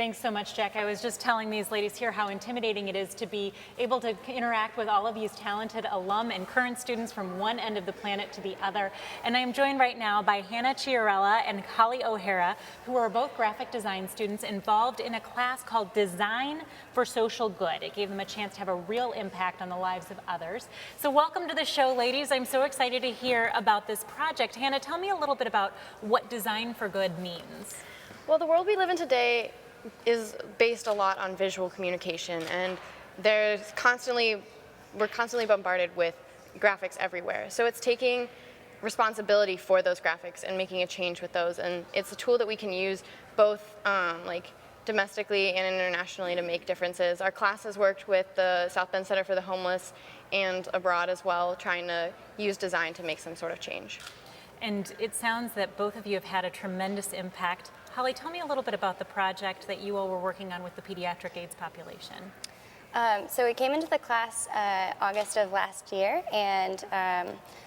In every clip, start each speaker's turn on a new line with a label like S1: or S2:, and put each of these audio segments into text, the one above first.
S1: Thanks so much, Jack. I was just telling these ladies here how intimidating it is to be able to interact with all of these talented alum and current students from one end of the planet to the other. And I am joined right now by Hannah Chiarella and Holly O'Hara, who are both graphic design students involved in a class called Design for Social Good. It gave them a chance to have a real impact on the lives of others. So welcome to the show, ladies. I'm so excited to hear about this project. Hannah, tell me a little bit about what Design for Good means.
S2: Well, the world we live in today is based a lot on visual communication, and we're constantly bombarded with graphics everywhere. So it's taking responsibility for those graphics and making a change with those, and it's a tool that we can use both like domestically and internationally to make differences. Our class has worked with the South Bend Center for the Homeless and abroad as well, trying to use design to make some sort of change.
S1: And it sounds that both of you have had a tremendous impact. Holly, tell me a little bit about the project that you all were working on with the pediatric AIDS population.
S3: So we came into the class August of last year, and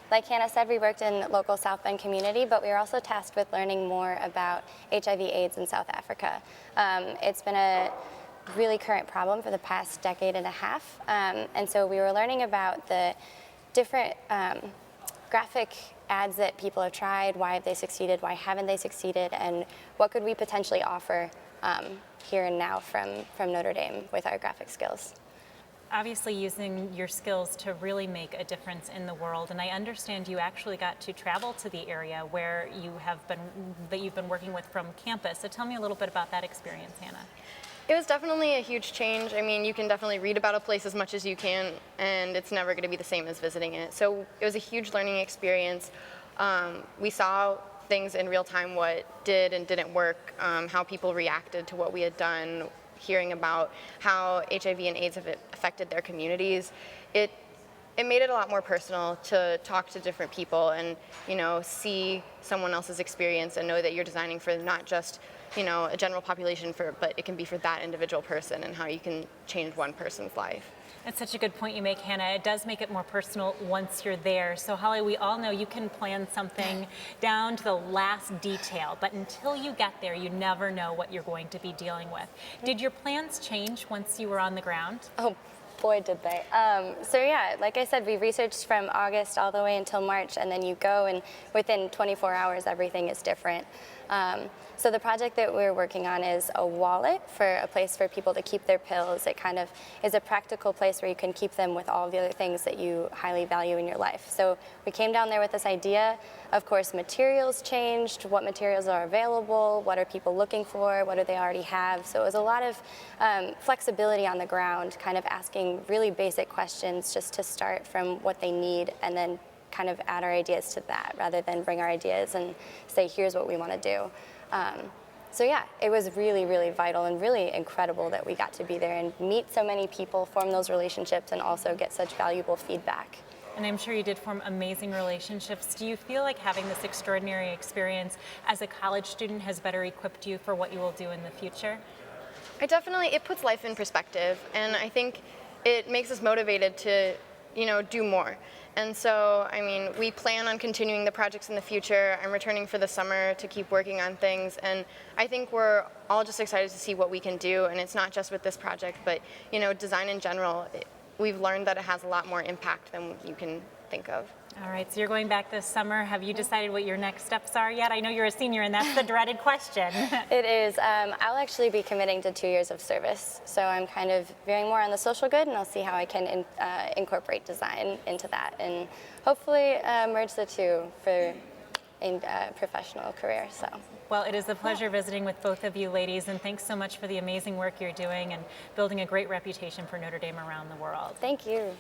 S3: like Hannah said, we worked in local South Bend community, but we were also tasked with learning more about HIV/AIDS in South Africa. It's been a really current problem for the past decade and a half, and so we were learning about the different graphic ads that people have tried, why have they succeeded, why haven't they succeeded, and what could we potentially offer here and now from Notre Dame with our graphic skills.
S1: Obviously using your skills to really make a difference in the world, and I understand you actually got to travel to the area where you've been working with from campus. So tell me a little bit about that experience, Hannah.
S2: It was definitely a huge change. I mean, you can definitely read about a place as much as you can, and it's never going to be the same as visiting it. So it was a huge learning experience. We saw things in real time, what did and didn't work, how people reacted to what we had done, hearing about how HIV and AIDS have affected their communities. It made it a lot more personal to talk to different people and, you know, see someone else's experience and know that you're designing for not just, you know, a general population, but it can be for that individual person and how you can change one person's life.
S1: That's such a good point you make, Hannah. It does make it more personal once you're there. So Holly, we all know you can plan something down to the last detail, but until you get there, you never know what you're going to be dealing with. Did your plans change once you were on the ground?
S3: Oh, boy, did they. So yeah, like I said, we researched from August all the way until March, and then you go, and within 24 hours, everything is different. So the project that we're working on is a wallet for a place for people to keep their pills. It kind of is a practical place where you can keep them with all the other things that you highly value in your life. So we came down there with this idea. Of course, materials changed, what materials are available, what are people looking for, what do they already have. So it was a lot of flexibility on the ground, kind of asking really basic questions just to start from what they need and then kind of add our ideas to that rather than bring our ideas and say, here's what we want to do. So yeah, it was really, really vital and really incredible that we got to be there and meet so many people, form those relationships, and also get such valuable feedback.
S1: And I'm sure you did form amazing relationships. Do you feel like having this extraordinary experience as a college student has better equipped you for what you will do in the future?
S2: It puts life in perspective, and I think it makes us motivated to, you know, do more. And so, I mean, we plan on continuing the projects in the future. I'm returning for the summer to keep working on things, and I think we're all just excited to see what we can do, and it's not just with this project, but, you know, design in general. We've learned that it has a lot more impact than you can think of.
S1: All right, so you're going back this summer. Have you decided what your next steps are yet? I know you're a senior, and that's the dreaded question.
S3: It is. I'll actually be committing to 2 years of service, so I'm kind of veering more on the social good, and I'll see how I can incorporate design into that, and hopefully merge the two for a professional career. So.
S1: Well, it is a pleasure visiting with both of you ladies, and thanks so much for the amazing work you're doing and building a great reputation for Notre Dame around the world.
S3: Thank you.